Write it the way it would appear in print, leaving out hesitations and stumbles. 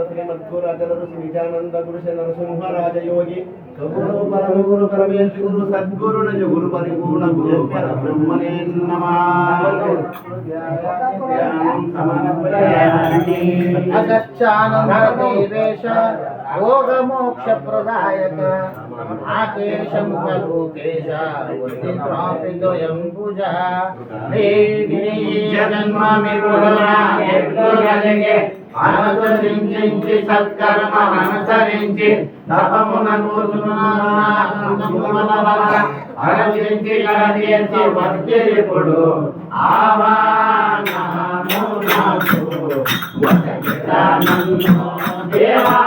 श्रीमद्गुराचल गुरु नरसिंहराज योगी गुरु परम गुरु परमेश्वर गुरु सद्गुरु नज गुरु परिपूर्ण गुरु पर ब्रह्मणे नमः। अगच्छानंदेवेश योग मोक्ष प्रदायक आकेशं कलोकेश वृत्तित्रापितोऽयं भुजा जन्म में అనుసరించి సత్కర్మ అనుసరించి తపమునూర్చి గడచేసి వర్తిప్పుడు ఆవానము దేవా